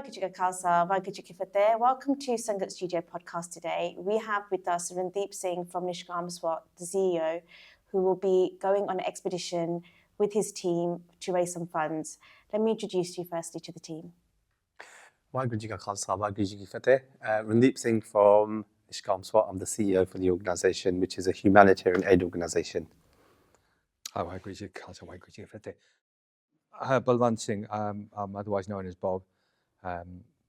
Waheguru Ji Ka Khalsa, Waheguru Ji Ki Fateh. Welcome to Sangat Studio podcast today. We have with us Randeep Singh from NishkamSWAT, the CEO, who will be going on an expedition with his team to raise some funds. Let me introduce you firstly to the team. Waheguru Ji Ka Khalsa, Waheguru Ji Ki Fateh. Randeep Singh from NishkamSWAT. I'm the CEO for the organisation, which is a humanitarian aid organisation. Waheguru Ji Ka Khalsa, Waheguru Ji Ki Fateh. Balwant Singh, I'm otherwise known as Bob,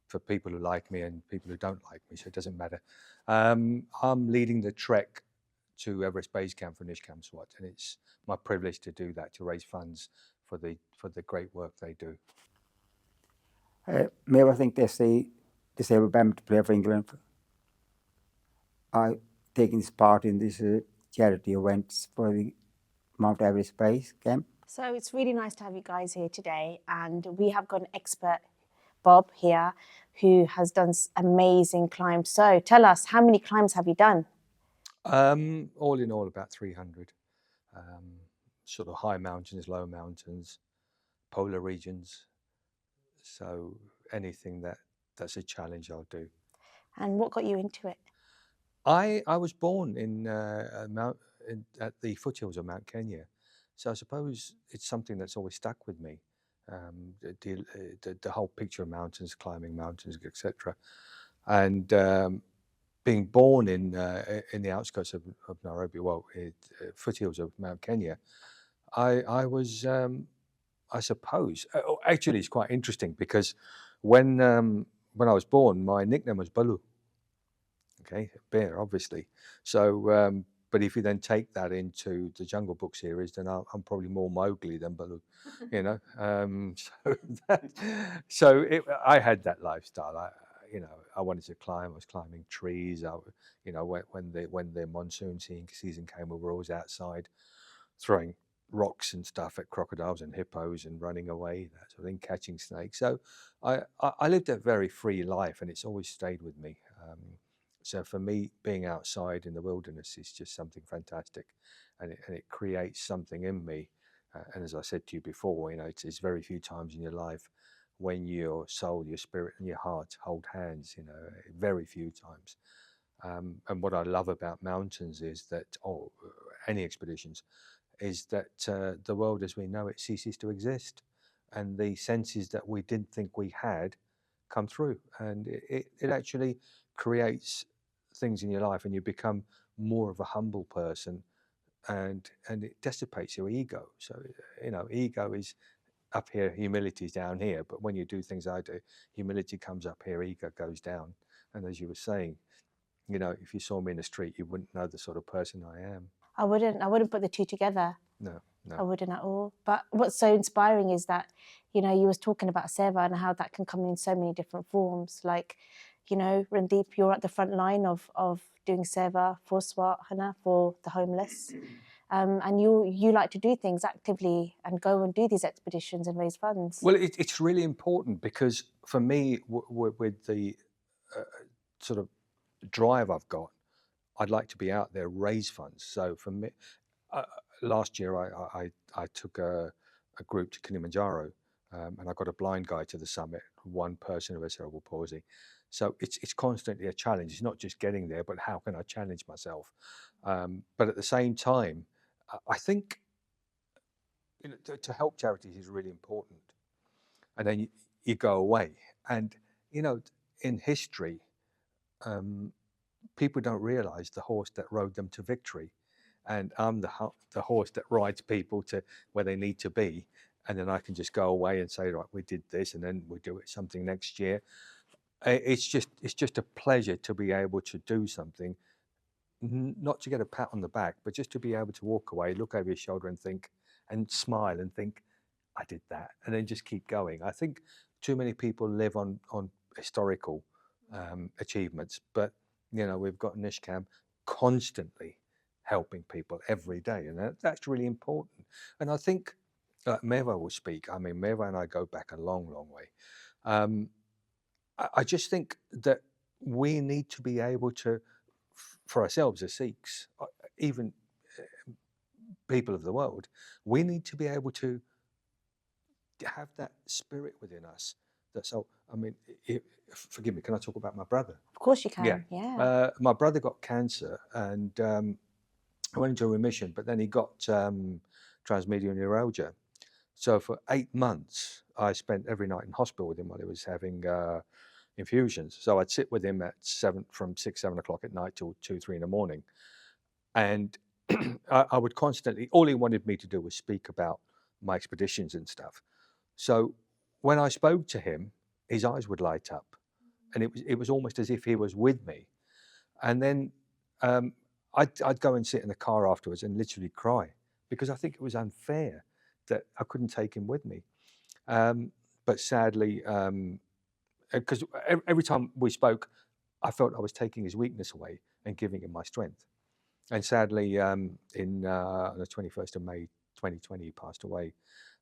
for people who like me and people who don't like me, so it doesn't matter. I'm leading the trek to Everest Base Camp for NishkamSWAT, and it's my privilege to do that, to raise funds for the great work they do. Meva Singh, disabled badminton player for England. I taking this part in this charity events for the Mount Everest Base Camp. So it's really nice to have you guys here today, and we have got an expert, Bob, here, who has done amazing climbs. So tell us, how many climbs have you done? All in all, about 300. Sort of high mountains, low mountains, polar regions. So anything that's a challenge, I'll do. And what got you into it? I was born at the foothills of Mount Kenya, so I suppose it's something that's always stuck with me. The whole picture of mountains, climbing mountains, etc. And being born in the outskirts of Nairobi, foothills of Mount Kenya, I was, I suppose, actually it's quite interesting because when I was born, my nickname was Balu. Okay, bear, obviously. So, but if you then take that into the Jungle Book series, then I'm probably more Mowgli than Baloo, you know. I had that lifestyle. I wanted to climb. I was climbing trees. When the monsoon season came, we were always outside, throwing rocks and stuff at crocodiles and hippos and running away, that sort of thing, catching snakes. So I lived a very free life, and it's always stayed with me. So for me, being outside in the wilderness is just something fantastic, and it creates something in me. And as I said to you before, it's very few times in your life when your soul, your spirit, and your heart hold hands. Very few times. And what I love about mountains is that, any expeditions, is that the world as we know it ceases to exist, and the senses that we didn't think we had come through, and it actually creates things in your life, and you become more of a humble person, and it dissipates your ego. So ego is up here, humility is down here, but when you do things I do, humility comes up here, ego goes down. And as you were saying, if you saw me in the street, you wouldn't know the sort of person I am. I wouldn't put the two together. No. I wouldn't at all. But what's so inspiring is that, you was talking about seva and how that can come in so many different forms. Like, Randeep, you're at the front line of doing seva for SWAT, for the homeless. And you like to do things actively and go and do these expeditions and raise funds. Well, it's really important because for me, with the sort of drive I've got, I'd like to be out there, raise funds. So for me, last year I took a group to Kilimanjaro, and I got a blind guide to the summit, one person who has cerebral palsy. So it's constantly a challenge. It's not just getting there, but how can I challenge myself? But at the same time, I think to help charities is really important. And then you go away, and in history, people don't realize the horse that rode them to victory. And I'm the horse that rides people to where they need to be. And then I can just go away and say, right, we did this, and then we do it something next year. It's just a pleasure to be able to do something, not to get a pat on the back, but just to be able to walk away, look over your shoulder and think, and smile and think, I did that, and then just keep going. I think too many people live on historical achievements, but we've got Nishkam constantly helping people every day, and that's really important. And I think Meva will speak. I mean, Meva and I go back a long, long way. I just think that we need to be able to, for ourselves as Sikhs, even people of the world, we need to be able to have that spirit within us So, I mean, forgive me, can I talk about my brother? Of course you can. Yeah. Yeah. My brother got cancer and went into remission, but then he got transmedial neuralgia. So for 8 months, I spent every night in hospital with him while he was having infusions. So I'd sit with him from 6, 7 o'clock at night till 2, 3 in the morning. And I would constantly, all he wanted me to do was speak about my expeditions and stuff. So when I spoke to him, his eyes would light up, and it was almost as if he was with me. And then I'd go and sit in the car afterwards and literally cry, because I think it was unfair that I couldn't take him with me. But sadly, because every time we spoke, I felt I was taking his weakness away and giving him my strength. And sadly, on the 21st of May, 2020, he passed away.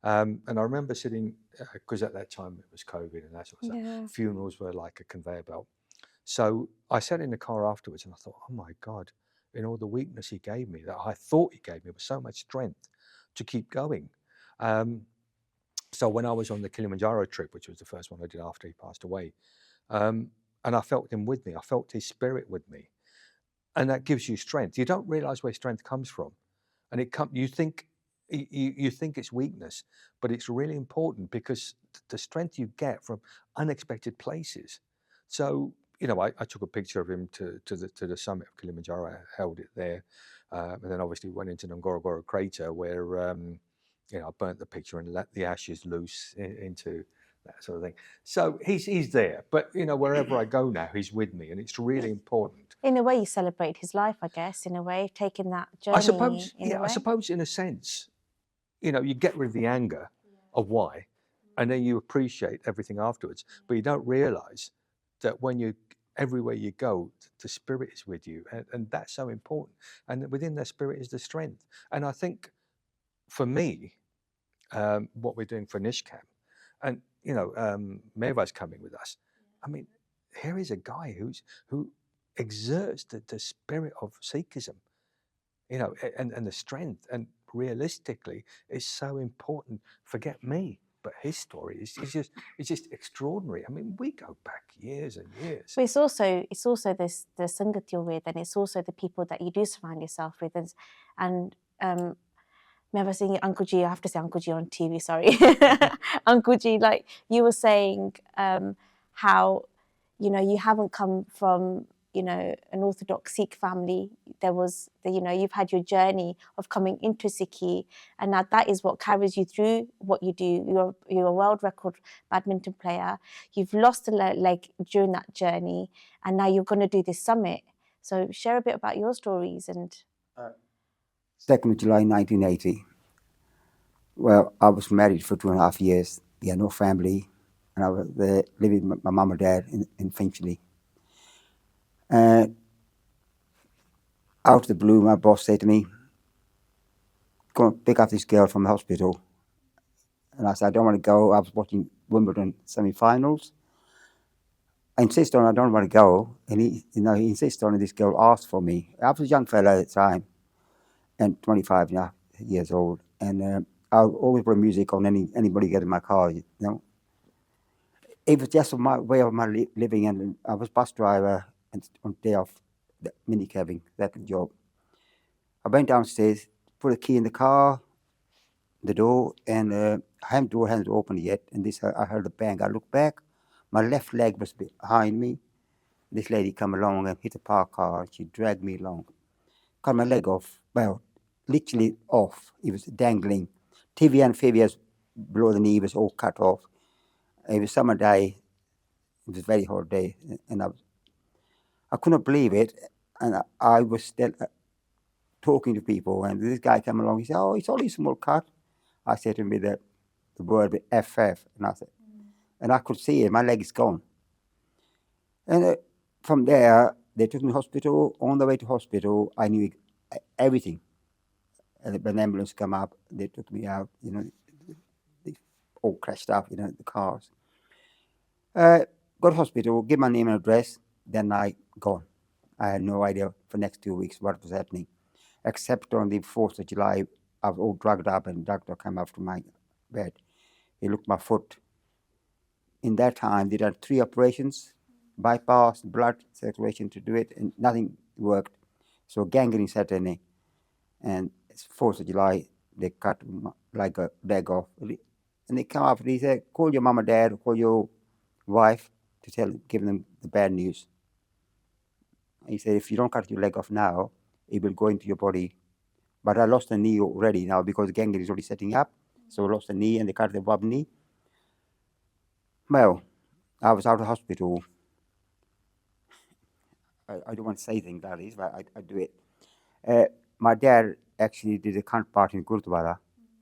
And I remember sitting, because at that time it was COVID and that sort of stuff. Funerals were like a conveyor belt. So I sat in the car afterwards and I thought, oh my God, all the weakness he gave me, that I thought he gave me, was so much strength to keep going. So when I was on the Kilimanjaro trip, which was the first one I did after he passed away, and I felt him with me, I felt his spirit with me. And that gives you strength. You don't realize where strength comes from. And you think it's weakness, but it's really important, because the strength you get from unexpected places. So, I took a picture of him to the summit of Kilimanjaro, I held it there. And then obviously went into Ngorongoro crater where, I burnt the picture and let the ashes loose into that sort of thing. So he's there, but wherever I go now, he's with me, and it's really important. In a way, you celebrate his life, I guess. In a way, taking that journey. I suppose in a sense, you get rid of the anger of why, and then you appreciate everything afterwards. But you don't realise that everywhere you go, the spirit is with you, and that's so important. And within that spirit is the strength. And I think, for me, what we're doing for NishkamSWAT, and Meva's coming with us. I mean, here is a guy who exerts the spirit of Sikhism, and the strength, and realistically, it's so important. Forget me, but his story is just extraordinary. I mean, we go back years and years. But it's also the Sangat you're with, and it's also the people that you do surround yourself with, and Meva Singh, Uncle G, I have to say Uncle G on TV, sorry. Uncle G, like you were saying, how, you haven't come from, an Orthodox Sikh family. There was, you've had your journey of coming into Sikhi, and now that is what carries you through what you do. You're a world record badminton player. You've lost a leg during that journey, and now you're going to do this summit. So share a bit about your stories. And 2nd of July 1980. Well, I was married for 2.5 years. We had no family, and I was living with my mum and dad in Finchley. And out of the blue, my boss said to me, "Go and pick up this girl from the hospital." And I said, "I don't want to go." I was watching Wimbledon semi-finals. I insisted on I don't want to go, and he insisted on it. This girl asked for me. I was a young fella at the time, and 25 years old, and I always put music on anybody get in my car. It was just my way of my living, and I was bus driver, and on day off, the minicabbing, that job. I went downstairs, put a key in the car, the door, and the door hadn't opened yet, and I heard a bang. I looked back, my left leg was behind me. This lady come along and hit a parked car, and she dragged me along. Cut my leg off, well, literally off. It was dangling. tibia and fibia below the knee was all cut off. It was summer day. It was a very hot day, and I couldn't believe it. And I was still talking to people, and this guy came along. He said, "Oh, it's only a small cut." I said to him with the word FF, and I said, and I could see it. My leg is gone. And from there, they took me to hospital. On the way to hospital, I knew everything. And when the ambulance come up, they took me out. They all crashed up, the cars. Got to hospital, give my name and address, then I gone. I had no idea for the next 2 weeks what was happening. Except on the 4th of July, I was all drugged up, and the doctor came up to my bed. He looked at my foot. in that time, they did 3 operations, bypass, blood circulation to do it, and nothing worked. So gangrene set in, and it's 4th of July, they cut like a leg off. And they come up and he said, call your mom and dad, or call your wife to give them the bad news. And he said, if you don't cut your leg off now, it will go into your body. But I lost the knee already now because the gangrene is already setting up. So I lost the knee and they cut the Bob knee. Well, I was out of hospital. I don't want to say things like this, but I do it. My dad actually did a count part in Gurdwara,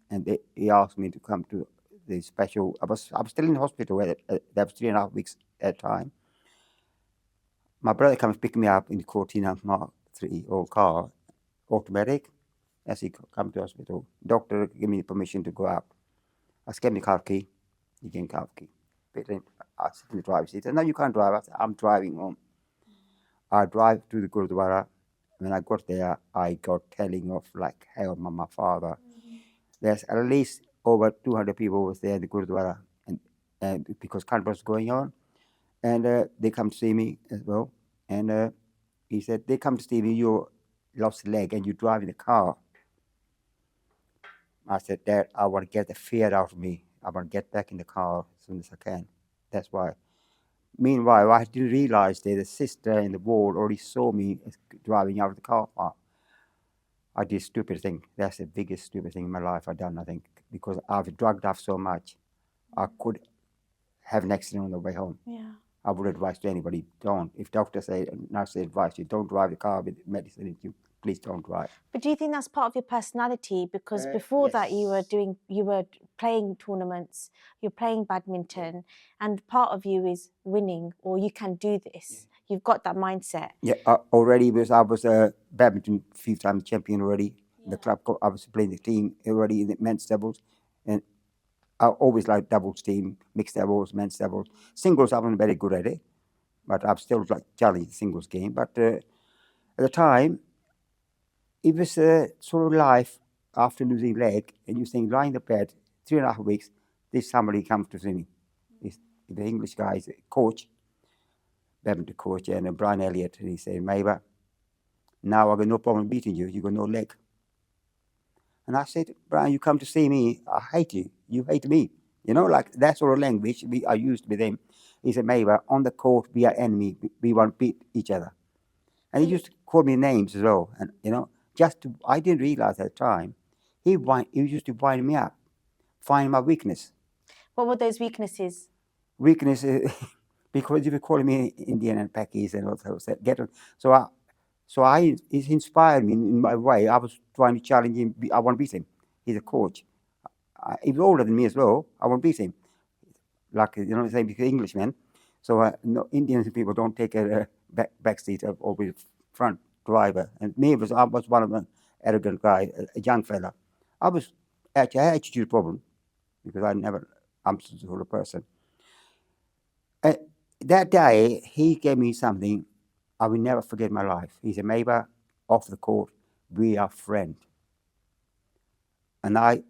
and he asked me to come to the special. I was still in hospital. That was 3.5 weeks at a time. My brother comes pick me up in the Cortina Mark 3 old car, automatic. As he come to hospital, doctor give me permission to go out. I gave me car key. He gave me car key. I sit in the driver's seat. And no, you can't drive. I said, I'm driving home. I drive to the Gurdwara. When I got there, I got telling off like hell, my father. There's at least over 200 people was there in the Gurdwara, and because Khan was going on, and they come to see me as well. And he said, they come to see me, you lost a leg and you drive in the car. I said, Dad, I want to get the fear out of me. I want to get back in the car as soon as I can. That's why. Meanwhile, I didn't realize that the sister in the ward already saw me driving out of the car park. I did a stupid thing. That's the biggest stupid thing in my life I've done, I think, because I've drugged off so much. I could have an accident on the way home. Yeah. I would advise to anybody, don't. If doctors say, nurse advise you, don't drive the car with medicine in you, please don't drive. But do you think that's part of your personality? Because before that, you were playing tournaments, you're playing badminton, and part of you is winning, or you can do this. You've got that mindset. Yeah, already because I was a badminton 5-time champion already. The club, I was playing the team already in the men's doubles, and I always liked doubles team, mixed doubles, men's doubles. Singles, I wasn't very good at it, but I've still like challenged the singles game. But at the time, it was a sort of life after losing leg, and you think lying in the bed 3.5 weeks, this somebody comes to see me. The English guy is a coach, badminton coach, and Brian Elliott, and he said, Meva, now I got no problem beating you. You got no leg. And I said, Brian, you come to see me, I hate you. You hate me. You know, like that sort of language I used with him. He said, Meva, on the court, we are enemy. We want to beat each other. And he used to call me names as well. And, you know, I didn't realize at the time, he used to wind me up, find my weakness. What were those weaknesses? Weakness, because if you call me Indian and Pakis and also it inspired me in my way. I was trying to challenge him. I want to beat him. He's a coach. He was older than me as well. I want to beat him. Like, you know what I'm saying, because Englishman. So no, Indian people don't take a back seat of always front driver. And I was one of them, arrogant guy, a young fella. I had attitude problem because I'm the sort of person. That day, he gave me something I will never forget in my life. He said, Meva, off the court, we are friends. And I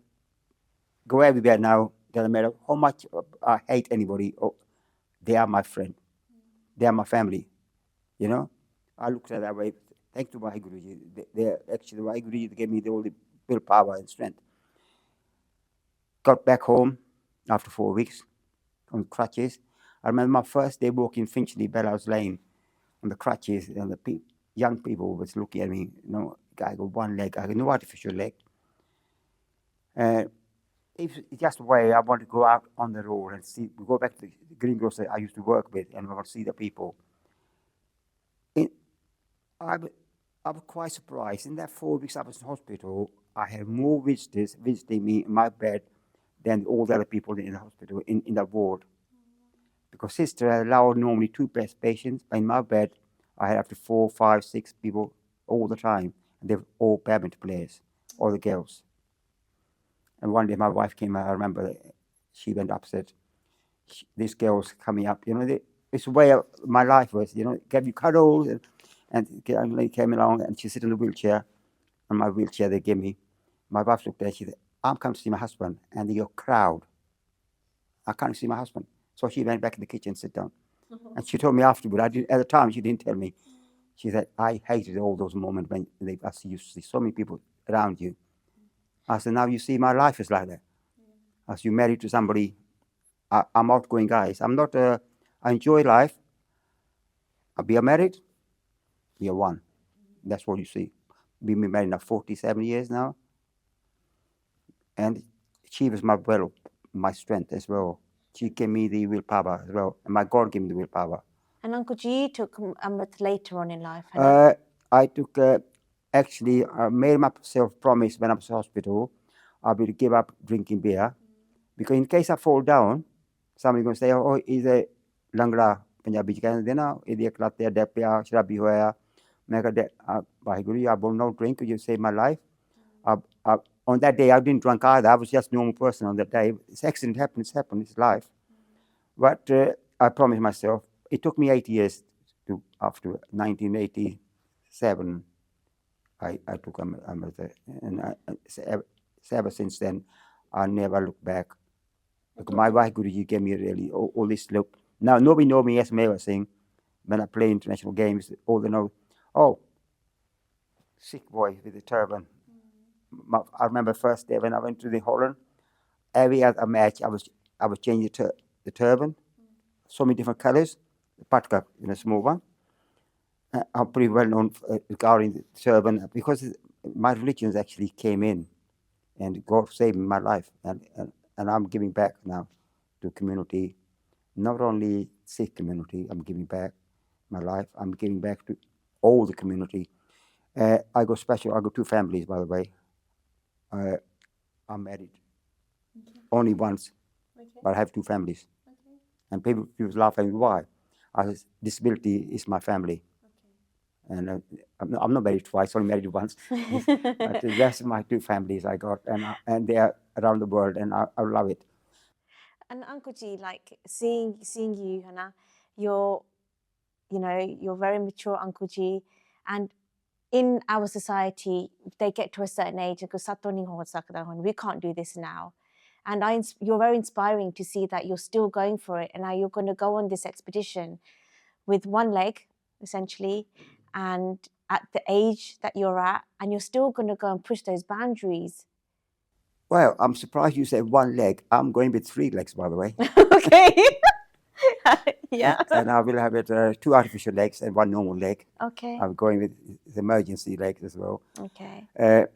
go everywhere now, doesn't matter how much I hate anybody, they are my friend. They are my family, you know? I looked at it that way. Thanks to Vaheguruji. They're actually, Vaheguruji gave me all the willpower and strength. Got back home after 4 weeks on crutches. I remember my first day walking Finchley, Bellows Lane, on the crutches, and the young people was looking at me, you know, I got one leg, I got no artificial leg. It's just a way I want to go out on the road and go back to the green grocery I used to work with, and I want to see the people. I was quite surprised. In that 4 weeks I was in hospital, I had more visitors visiting me in my bed than all the other people in the hospital, in the ward. Because sister allowed normally 2 patients, but in my bed, I had up to 4, 5, 6 people all the time. And they were all badminton players, all the girls. And one day my wife came out, I remember she went upset. These girls coming up, you know, it's the way my life was, you know, give you cuddles. And they came along and she sit in the wheelchair. On my wheelchair they gave me. My wife looked there, she said, I'm coming to see my husband. And they go, crowd. I can't see my husband. So she went back in the kitchen and sit down. And she told me afterward, at the time she didn't tell me. She said, I hated all those moments when I see you see so many people around you. I said, now you see my life is like that. As you married to somebody, I'm outgoing guys. I'm not, I enjoy life. We are married, we are one. That's what you see. We've been married now 47 years now. And she was my strength as well. She gave me the willpower as well. And my God gave me the willpower. And Uncle G took Amrit later on in life. I took, actually, I made myself promise when I was in hospital, I will give up drinking beer. Because in case I fall down, somebody's going to say, oh, he's a Langla, Punjabi कहते हैं ना, इधर खिलाते हैं Depp या शराबी होया. मैं कहता, Waheguru, I will not drink. You saved my life. On that day, I didn't drink either. I was just a normal person on that day. This accident happened. It's life. But I promised myself. It took me 8 years to after 1987. I took Amrit, and ever since then, I never looked back. Because my Guruji gave me really all this look. Now, nobody knows me as Meva Singh. When I play international games, all they know, oh, Sikh boy with a turban. I remember first day when I went to the Holland, every other match, I was changing the turban, so many different colors, the patka in a small one. I'm pretty well known regarding the turban because my religions actually came in, and God saved my life, and I'm giving back now to community, not only Sikh community. I'm giving back my life. I'm giving back to all the community. I got 2 families, by the way. I'm married only once, but I have 2 families. And people laugh at me, why? I said, disability is my family. And I'm not married twice, only married once. But that's my 2 families I got, and they are around the world, and I love it. And Uncle G, like seeing you, Hannah, you're very mature, Uncle G, and in our society, they get to a certain age and go, we can't do this now. And you're very inspiring to see that you're still going for it, and now you're going to go on this expedition with one leg, essentially, and at the age that you're at, and you're still going to go and push those boundaries. Well, I'm surprised you said one leg. I'm going with 3 legs, by the way. Okay. Yeah. And I will have 2 artificial legs and 1 normal leg. Okay. I'm going with the emergency legs as well. Okay.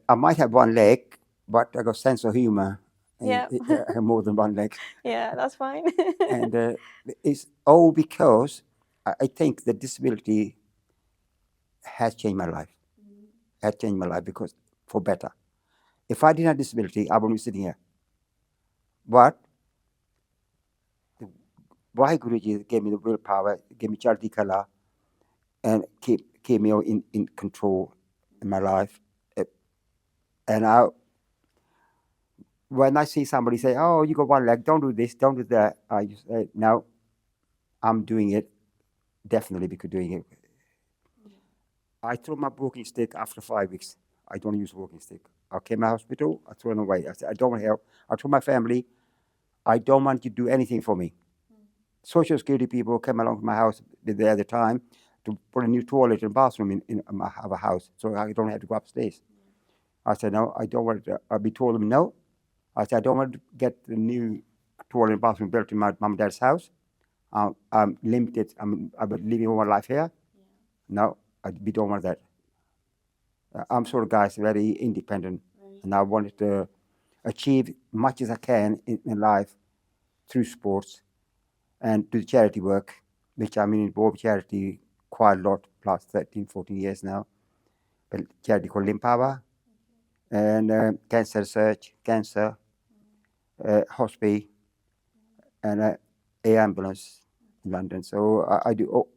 I might have 1 leg, but I got sense of humor. Yeah. I have more than 1 leg. Yeah, that's fine. And it's all because I think the disability has changed my life. Has changed my life because for better. If I didn't have disability, I wouldn't be sitting here. But why Guruji gave me the willpower, gave me charity kala, and keep me in control in my life. And when I see somebody say, oh, you got 1 leg, don't do this, don't do that, I just say, no, I'm doing it, definitely because doing it. I threw my walking stick after 5 weeks. I don't use walking stick. I came to the hospital, I threw it away. I said, I don't want help. I told my family, I don't want you to do anything for me. Social security people came along to my house at the time to put a new toilet and bathroom in my house, so I don't have to go upstairs. I said, no, I don't want to. I told them no. I said, I don't want to get the new toilet and bathroom built in my mom and dad's house. I'm limited. I'm living all my life here. No, we don't want that. I'm sort of guys very independent, and I wanted to achieve much as I can in life through sports and do charity work, which I'm involved in charity quite a lot, plus 13, 14 years now. But charity called Limpawa, and cancer research, cancer, hospice, and air ambulance in London. So I do.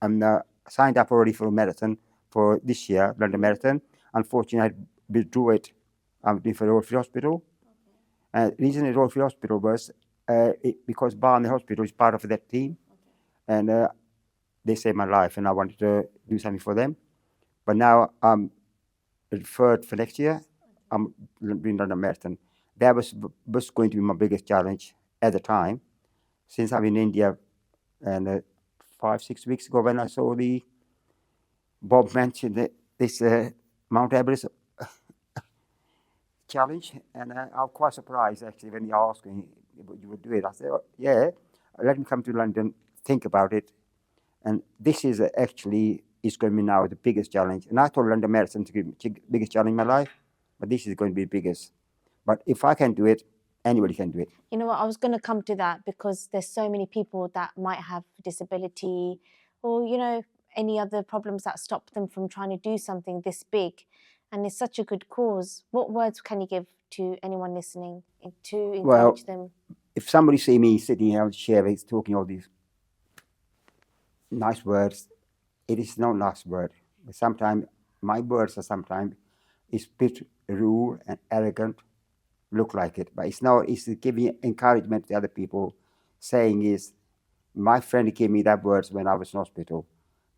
I'm signed up already for a marathon for this year, London Marathon. Unfortunately, I withdrew it. I'm doing for the Royal Free Hospital. And the reason the Royal Free Hospital was because Barney Hospital is part of that team. And they saved my life, and I wanted to do something for them. But now I'm referred for next year. I'm doing London Marathon. That was going to be my biggest challenge at the time. since I'm in India, and 5-6 weeks ago when I saw the Bob mentioned this Mount Everest challenge, and I was quite surprised actually when he asked me if you would do it. I said, oh, yeah, let me come to London, think about it. And this is actually is going to be now the biggest challenge. And I thought London Marathon to be the biggest challenge in my life, but this is going to be the biggest. But if I can do it, anybody can do it. You know what, I was going to come to that because there's so many people that might have disability or, you know, any other problems that stop them from trying to do something this big. And it's such a good cause. What words can you give to anyone listening to encourage them? If somebody see me sitting here on the chair, he's talking all these nice words, it is not nice word. Sometimes my words are sometimes it's bit rude and arrogant, look like it, but it's not. It's giving encouragement to other people. Saying is, my friend gave me that words when I was in hospital.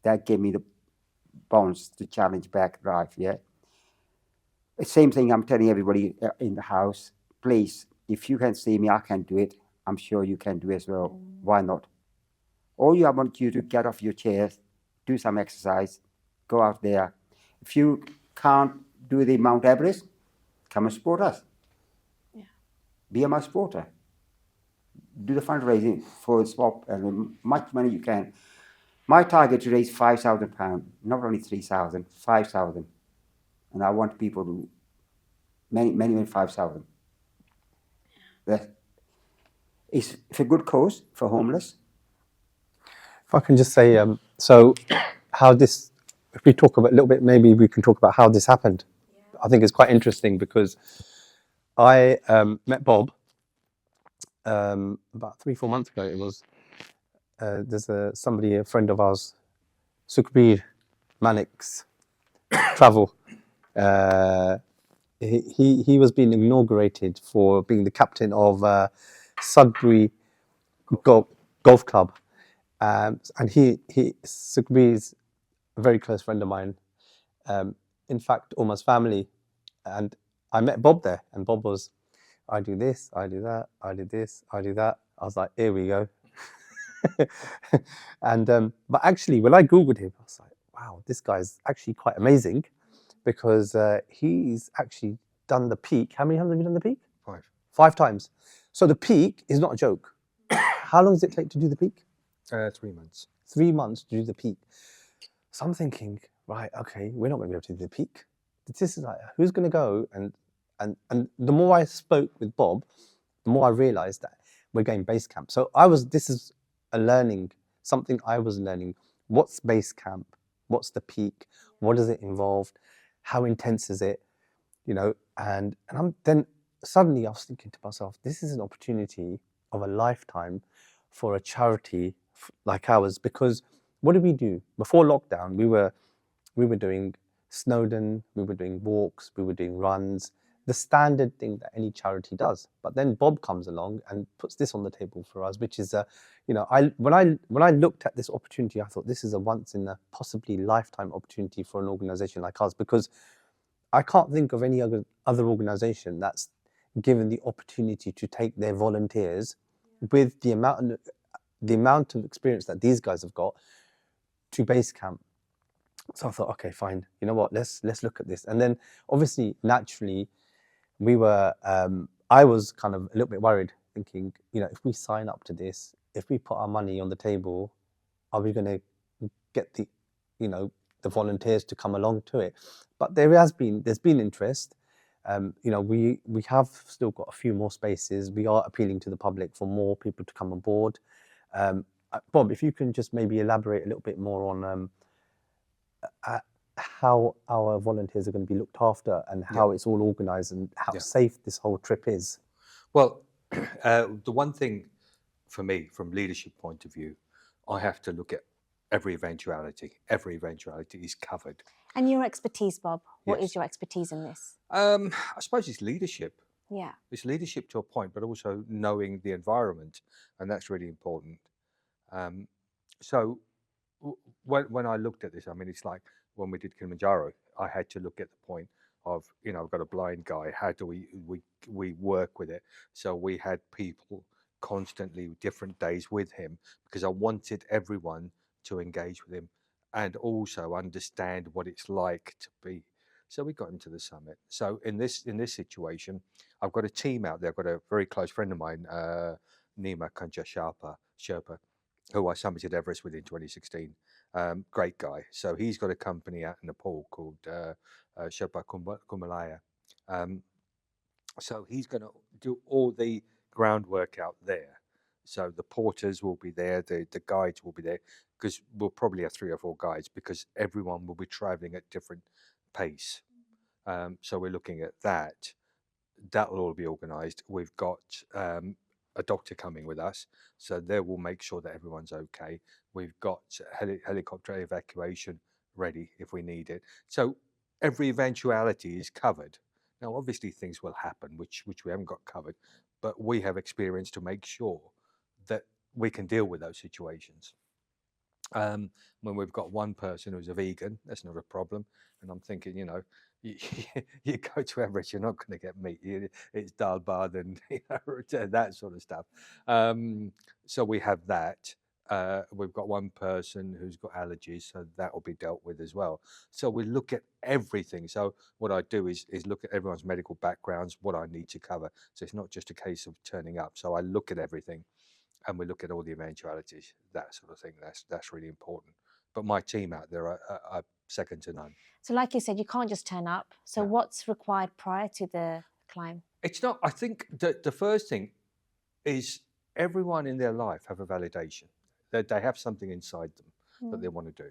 That gave me the bones to challenge back life. Yeah. The same thing I'm telling everybody in the house. Please, if you can see me, I can do it. I'm sure you can do it as well. Why not? All I want you to get off your chairs, do some exercise, go out there. If you can't do the Mount Everest, come and support us. Yeah. Be a my supporter. Do the fundraising for SWAT and much money you can. My target to raise £5,000, not only 3,000, 5,000. And I want people to many 5,000. It's a good cause for homeless. If I can just say, so how this, if we talk about a little bit, maybe we can talk about how this happened. Yeah. I think it's quite interesting because I met Bob about 3-4 months ago. It was, there's a friend of ours, SUBSCRIBE Manik's travel. He was being inaugurated for being the captain of Sudbury Golf Club. And SUBSCRIBE is a very close friend of mine, in fact, almost family. And I met Bob there, and Bob was, I do this, I do that, I do this, I do that. I was like, here we go. And but actually, when I Googled him, I was like, wow, this guy's actually quite amazing, because he's actually done the peak. How many times have you done the peak? 5. 5 times. So the peak is not a joke. How long does it take to do the peak? 3 months. 3 months to do the peak. So I'm thinking, right, okay, we're not going to be able to do the peak. This is like, who's going to go? And the more I spoke with Bob, the more I realized that we're going base camp. So this is a learning, something I was learning. What's base camp? What's the peak? What does it involve? How intense is it? You know, and then suddenly I was thinking to myself, this is an opportunity of a lifetime for a charity like ours, because what did we do? Before lockdown, we were doing Snowdon, we were doing walks, we were doing runs, the standard thing that any charity does. But then Bob comes along and puts this on the table for us, which is, you know, when I looked at this opportunity, I thought this is a once in a possibly lifetime opportunity for an organization like us, because I can't think of any other organization that's given the opportunity to take their volunteers with the amount of experience that these guys have got to base camp. So I thought, okay, fine. You know what? Let's look at this. And then, obviously, naturally, we were. I was kind of a little bit worried, thinking, you know, if we sign up to this, if we put our money on the table, are we going to get the volunteers to come along to it? But there's been interest. You know, we have still got a few more spaces. We are appealing to the public for more people to come on board. Bob, if you can just maybe elaborate a little bit more on how our volunteers are going to be looked after and how it's all organised and how safe this whole trip is. Well, the one thing for me, from leadership point of view, I have to look at every eventuality. Every eventuality is covered. And your expertise, Bob, what is your expertise in this? I suppose it's leadership. Yeah. It's leadership to a point, but also knowing the environment, and that's really important. So when I looked at this, I mean, it's like when we did Kilimanjaro, I had to look at the point of, you know, I've got a blind guy. How do we work with it? So we had people constantly different days with him, because I wanted everyone to engage with him and also understand what it's like to be. So we got into the summit. So in this situation, I've got a team out there. I've got a very close friend of mine, Nima Kanja Sherpa, who I summited Everest with in 2016. Great guy. So he's got a company out in Nepal called Sherpa Kumalaya. So he's going to do all the groundwork out there. So the porters will be there, the guides will be there, because we'll probably have 3 or 4 guides, because everyone will be traveling at different pace. So we're looking at that. That will all be organized. We've got a doctor coming with us, so they will make sure that everyone's okay. We've got helicopter evacuation ready if we need it. So every eventuality is covered. Now, obviously, things will happen which we haven't got covered, but we have experience to make sure that we can deal with those situations. When we've got one person who's a vegan, that's not a problem. And I'm thinking, you know, you go to Everest, you're not going to get meat. It's dal bad and that sort of stuff. So we have that. We've got one person who's got allergies, so that will be dealt with as well. So we look at everything. So what I do is look at everyone's medical backgrounds, what I need to cover. So it's not just a case of turning up. So I look at everything, and we look at all the eventualities, that sort of thing. That's really important. But my team out there are second to none. So like you said, you can't just turn up. So No. what's required prior to the climb? It's not, I think the first thing is everyone in their life have a validation. That they have something inside them that they want to do.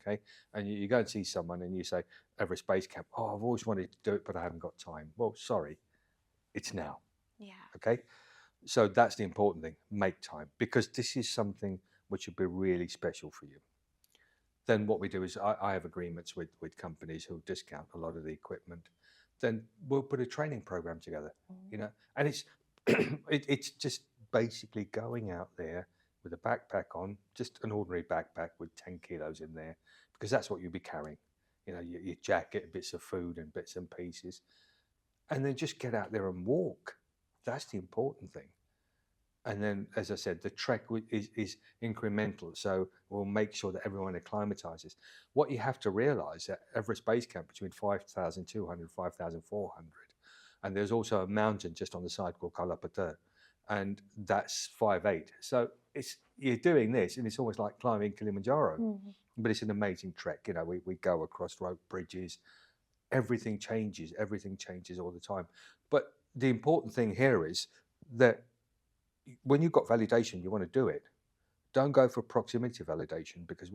Okay. And you go and see someone and you say, Everest Base Camp, oh, I've always wanted to do it, but I haven't got time. Well, sorry, it's now. Yeah. Okay. So that's the important thing, make time, because this is something which would be really special for you. Then what we do is I have agreements with companies who discount a lot of the equipment. Then we'll put a training program together, you know, and it's it's just basically going out there with a backpack on, just an ordinary backpack with 10 kilos in there, because that's what you'll be carrying, you know, your jacket, bits of food and bits and pieces, and then just get out there and walk. That's the important thing. And then, as I said, the trek is incremental. So we'll make sure that everyone acclimatizes. What you have to realize at Everest Base Camp, between 5,200 and 5,400. And there's also a mountain just on the side called Kalapata. And that's 5'8". So you're doing this, and it's almost like climbing Kilimanjaro. But it's an amazing trek. You know, we go across rope bridges. Everything changes all the time. But the important thing here is that when you've got validation, you want to do it. Don't go for proximity validation, because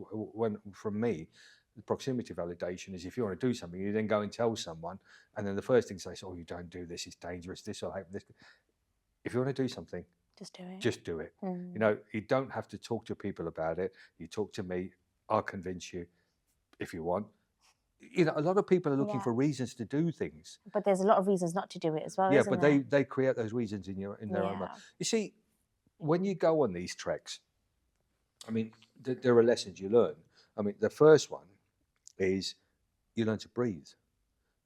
from me, the proximity validation is if you want to do something, you then go and tell someone, and then the first thing they say, oh, you don't do this, it's dangerous, this will happen, this. If you want to do something, just do it. Just do it. You know, you don't have to talk to people about it. You talk to me, I'll convince you if you want. You know, a lot of people are looking for reasons to do things. But there's a lot of reasons not to do it as well, Yeah, isn't but there? they create those reasons in their own mind. You see, when you go on these treks, I mean, there are lessons you learn. I mean, the first one is you learn to breathe.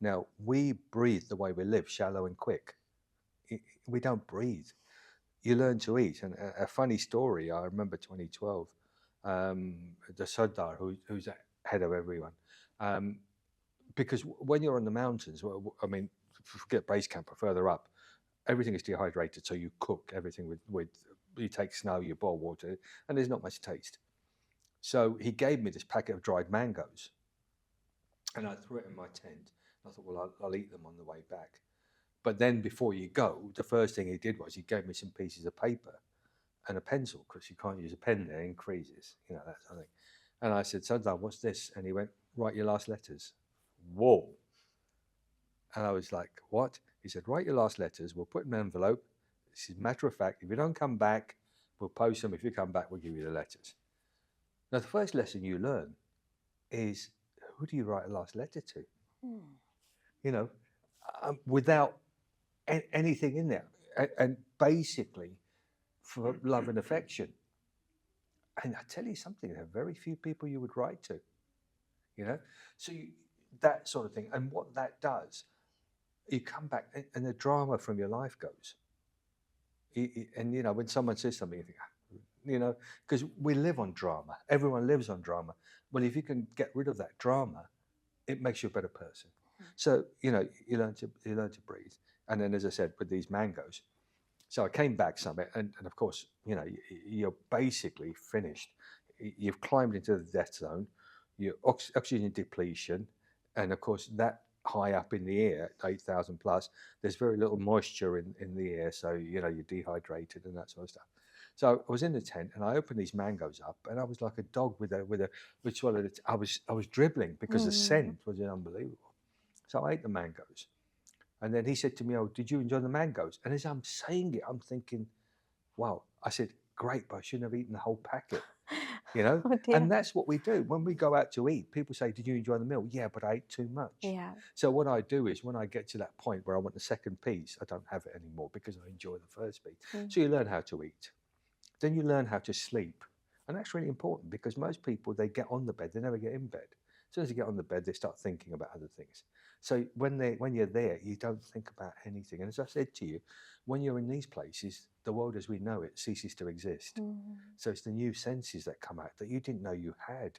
Now, we breathe the way we live, shallow and quick. We don't breathe. You learn to eat. And a funny story, I remember 2012, the Sardar, who's the head of everyone, because when you're on the mountains, I mean, forget base camp or further up, everything is dehydrated. So you cook everything with you take snow, you boil water, and there's not much taste. So he gave me this packet of dried mangoes, and I threw it in my tent. I thought, well, I'll eat them on the way back. But then before you go, the first thing he did was he gave me some pieces of paper and a pencil, because you can't use a pen there, it creases, you know, that sort of thing. And I said, Sardar, what's this? And he went, write your last letters. Whoa. And I was like, what? He said, write your last letters. We'll put in an envelope. This is matter of fact. If you don't come back, we'll post them. If you come back, we'll give you the letters. Now, the first lesson you learn is, who do you write a last letter to? You know, without anything in there. And basically for love and affection. And I tell you something, there are very few people you would write to, you know? So that sort of thing. And what that does, you come back and the drama from your life goes. And you know, when someone says something, you think, you know, because we live on drama. Everyone lives on drama. Well, if you can get rid of that drama, it makes you a better person. So you know, you learn to breathe. And then, as I said, with these mangoes, so I came back summit, and of course, you know, you're basically finished. You've climbed into the death zone, your oxygen depletion, and of course, that high up in the air, 8,000 plus, there's very little moisture in the air, so you know you're dehydrated and that sort of stuff. So I was in the tent, and I opened these mangoes up, and I was like a dog which swallowed it. I was dribbling because the scent was unbelievable. So I ate the mangoes. And then he said to me, "Oh, did you enjoy the mangoes?" And as I'm saying it, I'm thinking, wow. I said, "Great, but I shouldn't have eaten the whole packet." You know? Oh, dear. And that's what we do. When we go out to eat, people say, "Did you enjoy the meal?" "Yeah, but I ate too much." Yeah. So what I do is when I get to that point where I want the second piece, I don't have it anymore because I enjoy the first piece. So you learn how to eat. Then you learn how to sleep. And that's really important because most people, they get on the bed, they never get in bed. As soon as you get on the bed, they start thinking about other things. So when you're there, you don't think about anything. And as I said to you, when you're in these places, the world as we know it ceases to exist. So it's the new senses that come out that you didn't know you had.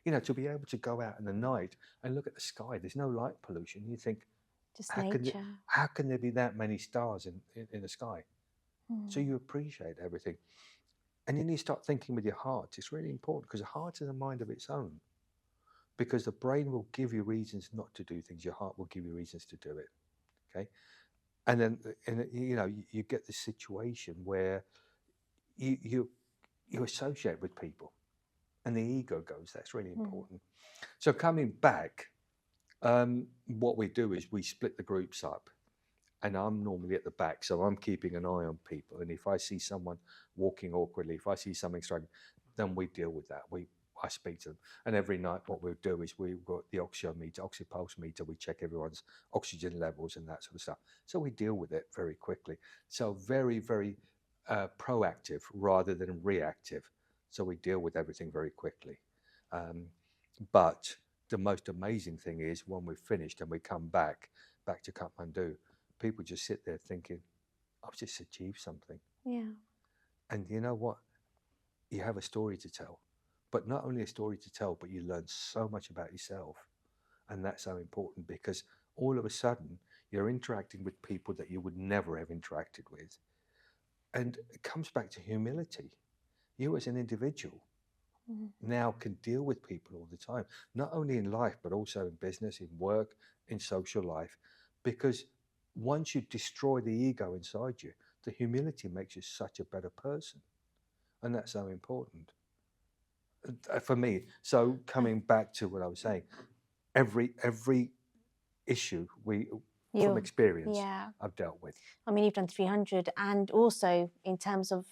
You know, to be able to go out in the night and look at the sky, there's no light pollution. You think, Just how nature. can there be that many stars in the sky? So you appreciate everything. And then you start thinking with your heart. It's really important because the heart is a mind of its own. Because the brain will give you reasons not to do things. Your heart will give you reasons to do it. Okay. And then, you know, you get this situation where you associate with people and the ego goes. That's really important. So coming back, what we do is we split the groups up. And I'm normally at the back, so I'm keeping an eye on people. And if I see someone walking awkwardly, if I see something struggling, then we deal with that. I speak to them. And every night what we'll do is we've got the oxypulse meter, we check everyone's oxygen levels and that sort of stuff. So we deal with it very quickly. So very, very proactive rather than reactive. So we deal with everything very quickly. But the most amazing thing is when we've finished and we come back to Kathmandu, people just sit there thinking, I've just achieved something. Yeah. And you know what? You have a story to tell. But not only a story to tell, but you learn so much about yourself. And that's so important because all of a sudden you're interacting with people that you would never have interacted with. And it comes back to humility. You as an individual now can deal with people all the time, not only in life, but also in business, in work, in social life, because once you destroy the ego inside you, the humility makes you such a better person. And that's so important for me. So coming back to what I was saying, every issue from experience I've dealt with. I mean, you've done 300, and also in terms of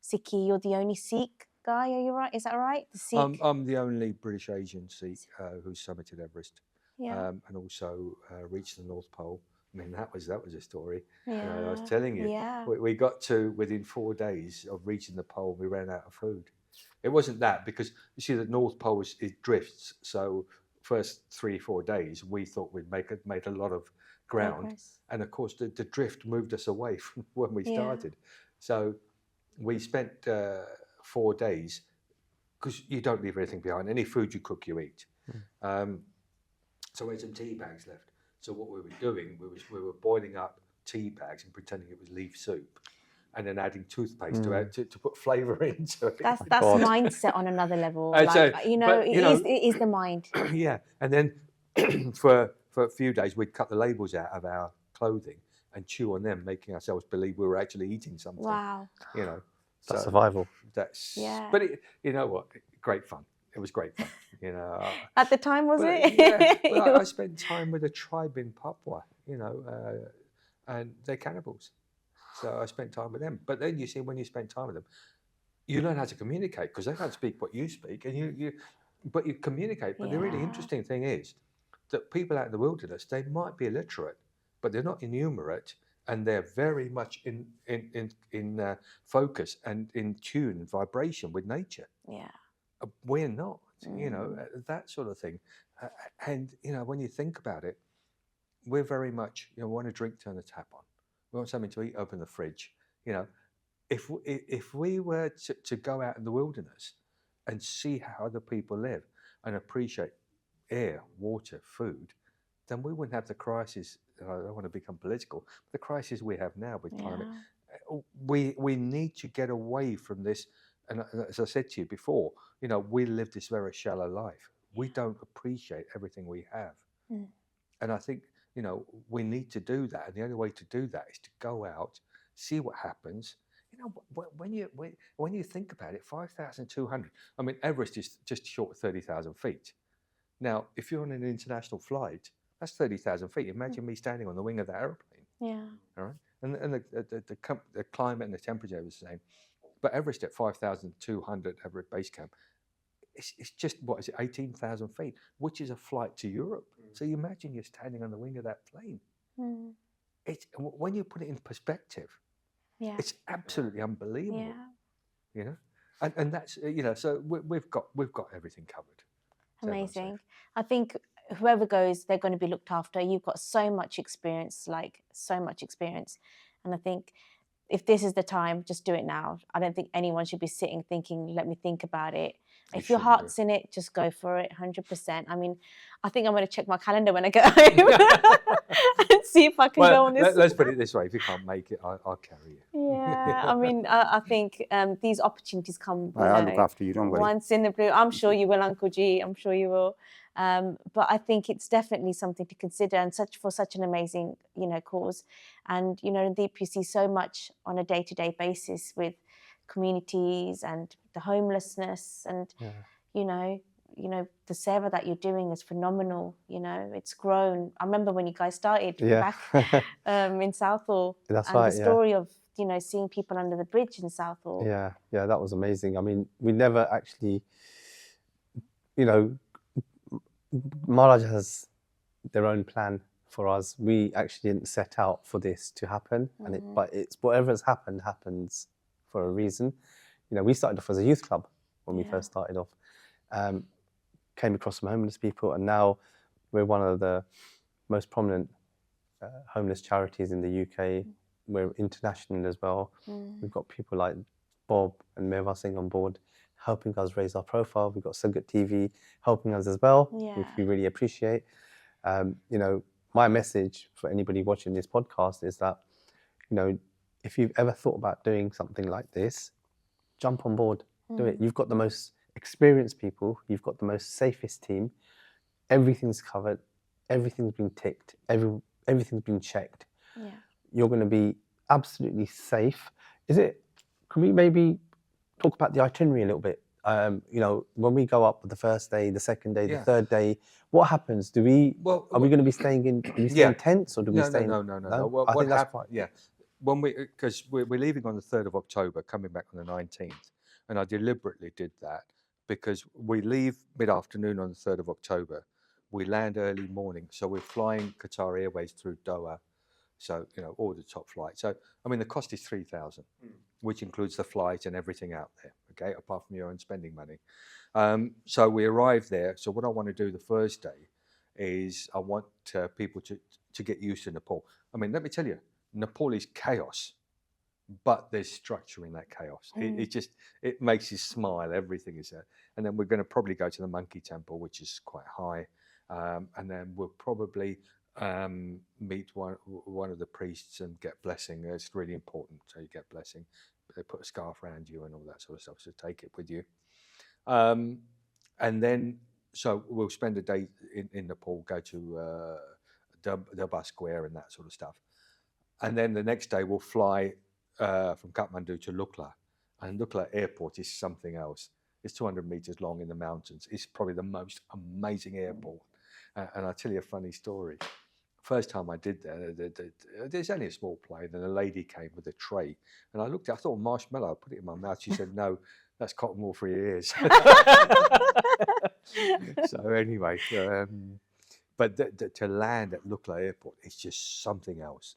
Sikhi, you're the only Sikh guy. Are you right? Is that right? The Sikh. I'm the only British Asian Sikh who's summited Everest, Yeah. and also reached the North Pole. I mean, that was a story. Yeah. You know, I was telling you, Yeah. we got to within 4 days of reaching the pole, we ran out of food. It wasn't that because you see the North Pole it drifts. So first 3-4 days, we thought we'd made a lot of ground, Progress. and of course the drift moved us away from when we started. So we spent 4 days because you don't leave anything behind. Any food you cook, you eat. So we had some tea bags left. So what we were doing, we were boiling up tea bags and pretending it was leaf soup, and then adding toothpaste to put flavour into it. That's mindset on another level. Like, you know, it is the mind. Yeah, and then for a few days we'd cut the labels out of our clothing and chew on them, making ourselves believe we were actually eating something. Wow. You know, that's survival. That's But you know what? Great fun. It was great fun. You know. At the time, was it? Yeah. Well, I spent time with a tribe in Papua. You know, and they're cannibals. So I spent time with them. But then you see, when you spend time with them, you learn how to communicate because they don't speak what you speak, and but you communicate. But the really interesting thing is that people out in the wilderness, they might be illiterate, but they're not innumerate, and they're very much in focus and in tune and vibration with nature. Yeah. We're not, you know, that sort of thing. And you know, when you think about it, we're very much, you know, want a drink, turn the tap on. We want something to eat, open the fridge. You know, if we were to go out in the wilderness and see how other people live and appreciate air, water, food, then we wouldn't have the crisis. I don't want to become political. The crisis we have now with climate, we need to get away from this. And as I said to you before, you know, we live this very shallow life. We don't appreciate everything we have. And I think, you know, we need to do that. And the only way to do that is to go out, see what happens. You know, when you think about it, 5,200. I mean, Everest is just short of 30,000 feet. Now, if you're on an international flight, that's 30,000 feet. Imagine me standing on the wing of that aeroplane. Yeah. All right. And the climate and the temperature was the same. But Everest at 5,200, Everest Base Camp, it's just, what is it, 18,000 feet, which is a flight to Europe. So you imagine you're standing on the wing of that plane. It's, when you put it in perspective, it's absolutely unbelievable. You know, and that's, you know, so we've got everything covered. Amazing. I think whoever goes, they're going to be looked after. You've got so much experience, like so much experience. And I think if this is the time, just do it now. I don't think anyone should be sitting thinking, let me think about it. If your heart's in it, just go for it, 100%. I mean, I think I'm going to check my calendar when I get home and see if I can go on this. Let's put it this way. If you can't make it, I'll carry you. Yeah, I mean, I think these opportunities come, I'll look after you, don't worry. Once in the blue. I'm sure you will, Uncle G. I'm sure you will. But I think it's definitely something to consider, and for such an amazing, you know, cause. And, you know, Randeep, you see so much on a day-to-day basis with communities and the homelessness, and you know the SHARE that you're doing is phenomenal. You know, it's grown. I remember when you guys started back in Southall. That's and right, the story of, you know, seeing people under the bridge in Southall. Yeah, that was amazing. I mean, we never actually, you know, Maharaj has their own plan for us. We actually didn't set out for this to happen, but it's whatever has happened happens for a reason. You know, we started off as a youth club when we first started off. Came across some homeless people, and now we're one of the most prominent homeless charities in the UK. We're international as well. We've got people like Bob and Meva Singh on board, helping us raise our profile. We've got Sangat TV helping us as well, which we really appreciate. You know, my message for anybody watching this podcast is that, you know, if you've ever thought about doing something like this, jump on board, do it. You've got the most experienced people, you've got the most safest team, everything's covered, everything's been ticked, everything's been checked. You're going to be absolutely safe. Can we maybe talk about the itinerary a little bit? You know, when we go up the first day, the second day, the third day, what happens? Are we going to be staying in tents, or do we stay in? No. Well, I think that's quite, when because we're leaving on the 3rd of October, coming back on the 19th, and I deliberately did that because we leave mid-afternoon on the 3rd of October. We land early morning, so we're flying Qatar Airways through Doha. So, you know, all the top flights. So, I mean, the cost is 3,000, which includes the flight and everything out there, okay, apart from your own spending money. So we arrive there. So what I want to do the first day is I want people to get used to Nepal. I mean, let me tell you, Nepal is chaos, but there's structure in that chaos. It makes you smile. Everything is there. And then we're going to probably go to the Monkey Temple, which is quite high. And then we'll probably meet one of the priests and get blessing. It's really important. So you get blessing. They put a scarf around you and all that sort of stuff. So take it with you. And then, so we'll spend a day in Nepal, go to Durbar Square and that sort of stuff. And then the next day we'll fly from Kathmandu to Lukla. And Lukla airport is something else. It's 200 meters long in the mountains. It's probably the most amazing airport. And I'll tell you a funny story. First time I did that, there's only a small plane, and a lady came with a tray. And I looked at it, I thought marshmallow, I put it in my mouth. She said, no, that's cotton wool for your ears. So anyway, but to land at Lukla Airport, it's just something else.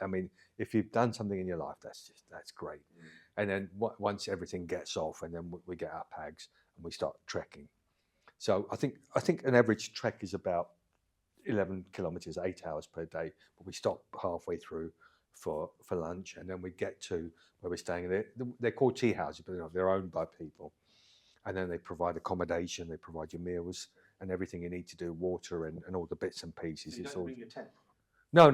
I mean, if you've done something in your life, that's great. And then once everything gets off, and then we get our bags and we start trekking. So I think an average trek is about 11 kilometers, 8 hours per day. But we stop halfway through for lunch, and then we get to where we're staying. They're called tea houses, but they're owned by people, and then they provide accommodation, they provide your meals and everything you need to do, water and all the bits and pieces. So you It's don't all bring your tent? no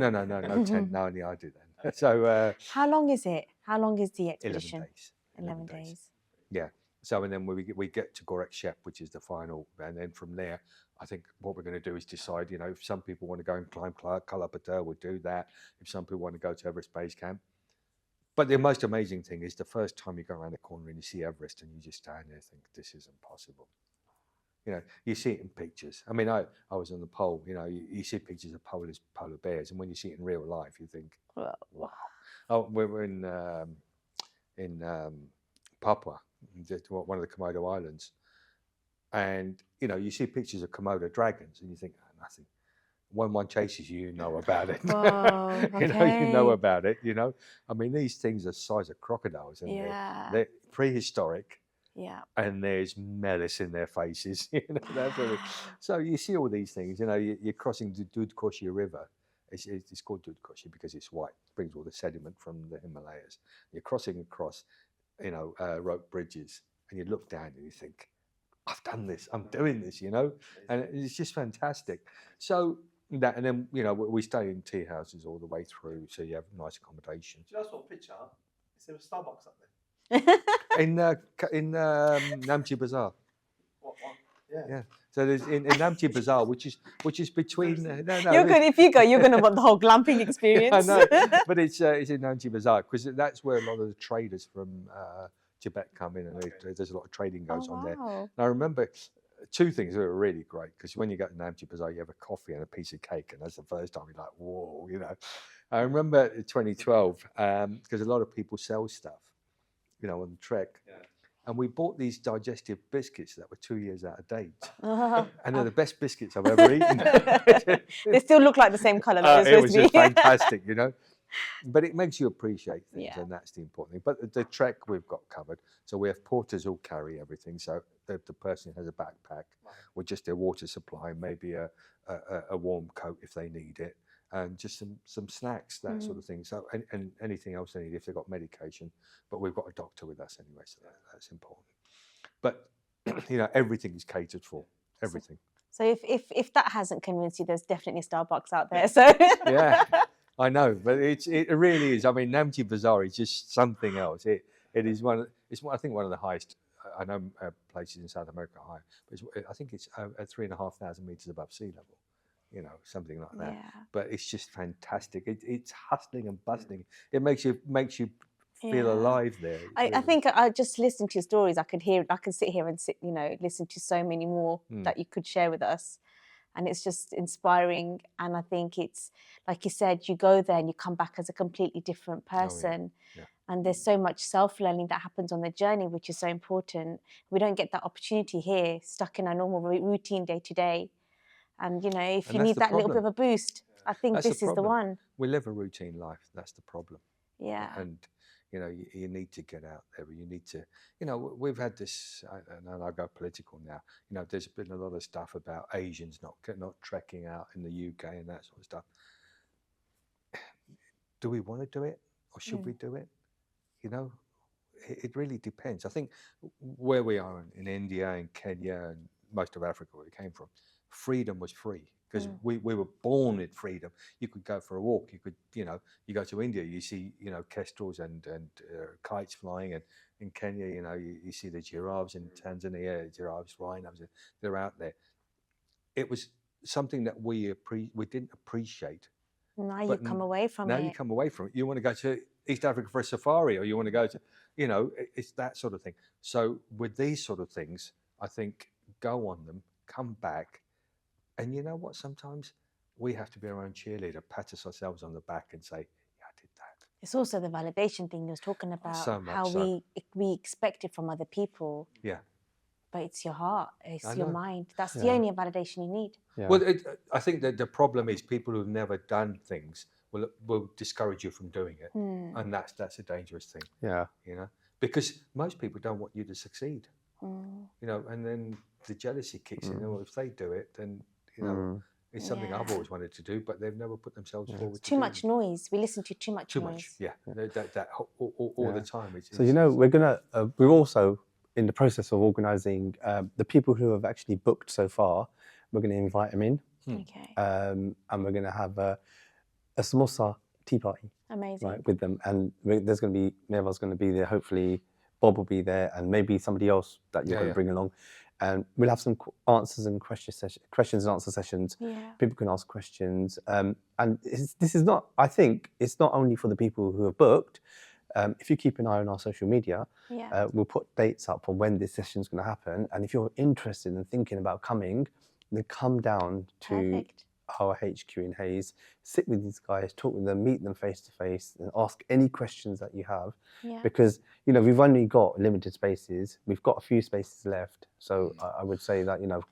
tent. No, only I do then. So How long is it? How long is the 11 expedition? days. 11 days. Yeah. So and then we get to Gorek Shep, which is the final, and then from there, I think what we're going to do is decide. You know, if some people want to go and climb Kala Pater, we'll do that. If some people want to go to Everest Base Camp. But the most amazing thing is the first time you go around the corner and you see Everest and you just stand there and think, this is impossible. You know, you see it in pictures. I mean, I was on the pole, you know, you see pictures of polar bears, and when you see it in real life, you think, wow. Oh, we're in Papua, one of the Komodo Islands. And, you know, you see pictures of Komodo dragons and you think, oh, nothing. When one chases you, you know about it. Whoa, you know about it, you know. I mean, these things are the size of crocodiles, and they're prehistoric. Yeah. And there's malice in their faces. You know, so you see all these things, you know, you're crossing the Dudkoshi River. It's called Dudkoshi because it's white, brings all the sediment from the Himalayas. You're crossing across, you know, rope bridges, and you look down and you think, I've done this, I'm doing this, you know, and it's just fantastic. So that, and then, you know, we stay in tea houses all the way through, so you have nice accommodation. Do you know what picture? Is there a Starbucks up there? In Namche Bazaar. What? Yeah. So there's in Namche Bazaar, which is between. You're good. If you go, you're going to want the whole glamping experience. I know, but it's in Namche Bazaar because that's where a lot of the traders from Tibet come in, and there's a lot of trading goes on there. And I remember two things that were really great because when you go to Namche Bazaar, you have a coffee and a piece of cake, and that's the first time you're like, whoa, you know. I remember 2012 because a lot of people sell stuff, you know, on the trek. Yeah. And we bought these digestive biscuits that were 2 years out of date. And they're the best biscuits I've ever eaten. They still look like the same colour that it was just fantastic, you know. But it makes you appreciate things, and that's the important thing. But the trek we've got covered. So we have porters who'll carry everything. So the person has a backpack with just their water supply, maybe a warm coat if they need it, and just some snacks, that sort of thing. So and anything else they need if they've got medication. But we've got a doctor with us anyway, so that's important. But you know, everything is catered for. Everything. So if that hasn't convinced you, there's definitely Starbucks out there. So yeah, I know, but it really is. I mean, Namche Bazaar is just something else. It is I think one of the highest. I know places in South America are high, but I think it's at 3,500 meters above sea level. You know, something like that. Yeah. But it's just fantastic. It's hustling and bustling. It makes you feel alive there. I think I just listened to your stories. I could sit here and listen to so many more that you could share with us. And it's just inspiring. And I think it's, like you said, you go there and you come back as a completely different person. Oh, yeah. And there's so much self-learning that happens on the journey, which is so important. We don't get that opportunity here, stuck in our normal routine day to day. And, you know, if you need that little bit of a boost, I think this is the one. We live a routine life. That's the problem. Yeah. And, you know, you need to get out there. You need to, you know, we've had this, and I'll go political now. You know, there's been a lot of stuff about Asians not trekking out in the UK and that sort of stuff. Do we want to do it, or should we do it? You know, it really depends. I think where we are in India and Kenya and most of Africa, where we came from, freedom was free because we were born with freedom. You could go for a walk. You could, you know, you go to India, you see, you know, kestrels and kites flying, and in Kenya, you know, you see the giraffes. In Tanzania, giraffes, rhinos, they're out there. It was something that we didn't appreciate. Now you come away from it. Now you come away from it. You want to go to East Africa for a safari, or you want to go to, you know, it's that sort of thing. So with these sort of things, I think go on them, come back. And you know what? Sometimes we have to be our own cheerleader, pat ourselves on the back and say, yeah, I did that. It's also the validation thing you was talking about, how we expect it from other people. Yeah. But it's your heart, it's your mind. That's the only validation you need. Yeah. Well, I think that the problem is people who've never done things will discourage you from doing it. And that's a dangerous thing. Yeah. You know, because most people don't want you to succeed. You know, and then the jealousy kicks in. Well, if they do it, then, you know, It's something I've Yeah. always wanted to do, but they've never put themselves forward. Too much noise. We listen to too much Too noise. much, yeah. That all the time. So you know, we're also in the process of organising the people who have actually booked so far. We're going to invite them in, Okay. and we're going to have a samosa tea party, Amazing. right, with them. And there's going to be Meva's going to be there. Hopefully, Bob will be there, and maybe somebody else that you're going to bring along. And we'll have some questions and answer sessions. Yeah. People can ask questions. And this is not, I think, it's not only for the people who have booked. If you keep an eye on our social media, we'll put dates up for when this session is going to happen. And if you're interested in thinking about coming, then come down to our HQ in Hayes, sit with these guys, talk with them, meet them face to face, and ask any questions that you have. Yeah. Because, you know, we've only got limited spaces. We've got a few spaces left. So I would say that, you know.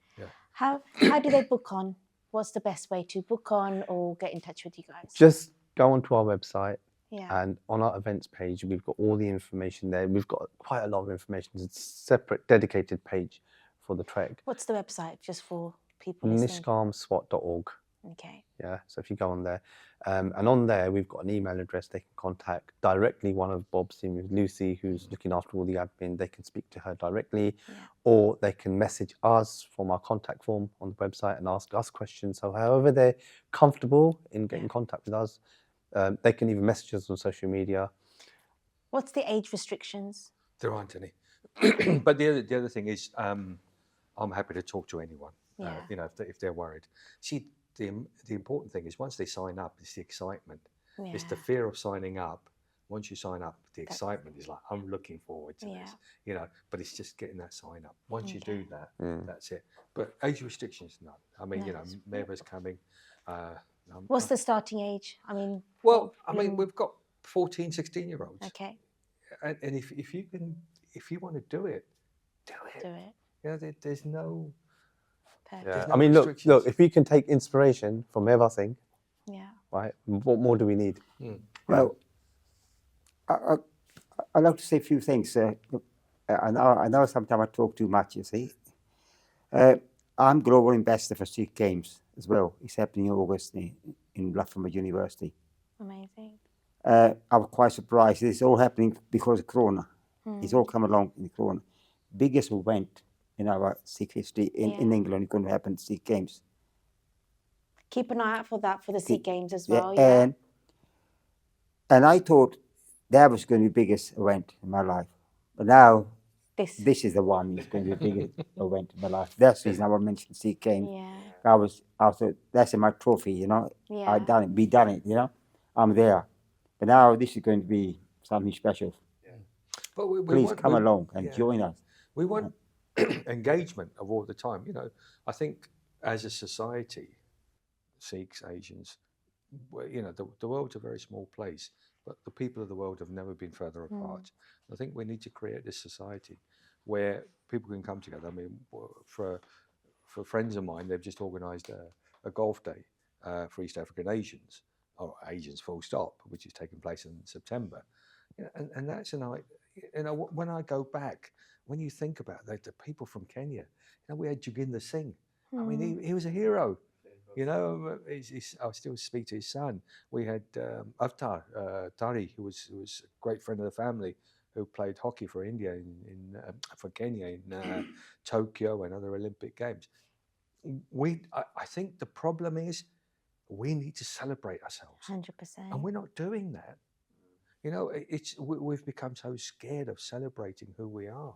How do they book on? What's the best way to book on or get in touch with you guys? Just go onto our website. Yeah. And on our events page, we've got all the information there. We've got quite a lot of information. It's a separate, dedicated page for the trek. What's the website, just for people listening? NishkamSWAT.org. Okay. Yeah, so if you go on there, and on there we've got an email address they can contact directly. One of Bob's team, Lucy, who's looking after all the admin, they can speak to her directly, or they can message us from our contact form on the website and ask us questions. So however they're comfortable in getting in contact with us, they can even message us on social media. What's the age restrictions? There aren't any. But the other thing is, I'm happy to talk to anyone. You know, if they're worried. See, the important thing is once they sign up, it's the excitement. It's the fear of signing up. Once you sign up, the excitement is like, I'm looking forward to this. You know, but it's just getting that sign up. Once you do that, that's it. But age restrictions, none. I mean, you know, Meva's coming. What's the starting age? I mean, well, I mean, we've got 14, 16-year-olds. Okay. And if you want to do it, do it. Do it. You know, there's no. Yeah. no I mean, look, restrictions. if we can take inspiration from Meva Singh, right, what more do we need? Well, I'd like to say a few things. I know sometimes I talk too much, you see. I'm Global Ambassador for Sikh Games as well. It's happening in August in Loughborough University. Amazing. I was quite surprised. It's all happening because of Corona. It's all come along in Corona. Biggest event in our Sikh history in England is going to happen at Sikh Games. Keep an eye out for that for the Sikh Games as well. And I thought that was going to be the biggest event in my life. But now this is the one that's going to be the biggest event in my life. That's the reason I mentioned Sikh Games. I thought that's my trophy, you know. I done it, we done it, you know. I'm there. But now this is going to be something special. But we Please come along and join us. We want engagement of all the time. You know, I think as a society, Sikhs, Asians, you know, the world's a very small place, but the people of the world have never been further apart. I think we need to create this society where people can come together. I mean, for friends of mine, they've just organised a golf day for East African Asians, or Asians full stop, which is taking place in September. You know, and that's an idea. You know, when I go back, when you think about the people from Kenya, you know, we had Joginder Singh. I mean, he was a hero. You know, I still speak to his son. We had Avtar Tari, who was a great friend of the family, who played hockey for India for Kenya in Tokyo and other Olympic Games. I think the problem is we need to celebrate ourselves. 100%. And we're not doing that. You know, we've become so scared of celebrating who we are.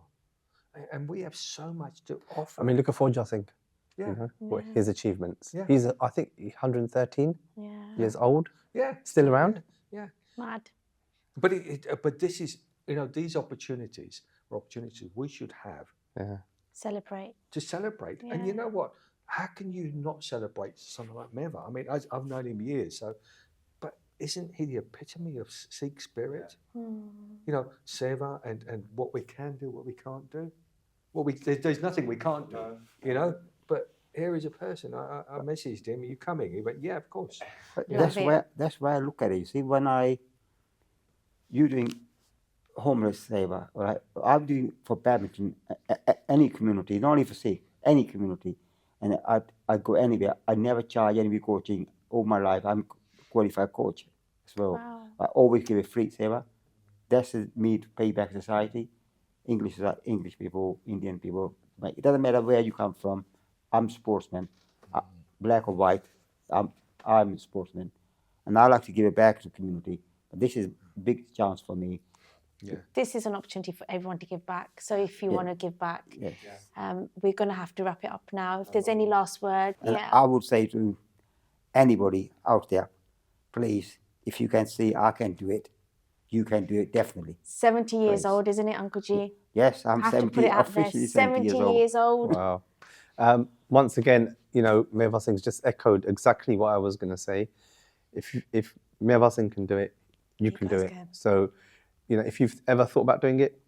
And we have so much to offer. I mean, look at Forja Singh. Yeah. You know, his achievements. Yeah. He's, I think, 113 years old. Yeah. Still around. Yeah. Mad. But this is, you know, these opportunities are opportunities we should have. Yeah. Celebrate. To celebrate. Yeah. And you know what? How can you not celebrate someone like Meva? I mean, I've known him years, but isn't he the epitome of Sikh spirit? You know, seva and what we can do, what we can't do. Well, there's nothing we can't do, you know. But here is a person. I messaged him. Are you coming? He went, yeah, of course. That's why I look at it. You see, when you doing homeless seva, right? I'm doing for badminton, any community, not only for Sikh, any community. And I go anywhere. I never charge any coaching all my life. I'm qualified coach as well. Wow. I always give a free seva. That's me to pay back society. English people, Indian people. It doesn't matter where you come from. I'm a sportsman, black or white. I'm a sportsman, and I like to give it back to the community. But this is a big chance for me. Yeah. This is an opportunity for everyone to give back. So if you want to give back, Yes. we're going to have to wrap it up now. If there's any last word, And yeah. I would say to anybody out there, please, if you can see I can do it, you can do it definitely. 70 years Please. old, isn't it, Uncle G? Yes, I'm Have to 70, put it out there. officially 70 years old. Wow. Once again, you know, Meva Singh's just echoed exactly what I was going to say. If Meva Singh can do it, you can do guys it. can. So, you know, if you've ever thought about doing it,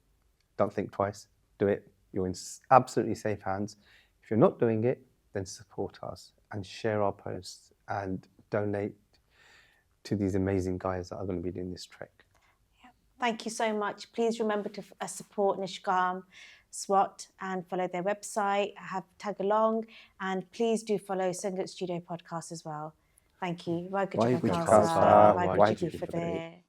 don't think twice. Do it. You're in absolutely safe hands. If you're not doing it, then support us and share our posts and donate to these amazing guys that are going to be doing this trek. Thank you so much. Please remember to support NishkamSWAT and follow their website, tag along, and please do follow Sangat Studio podcast as well. Thank you. Waheguru Ji Ka Khalsa, Waheguru Ji Ki Fateh.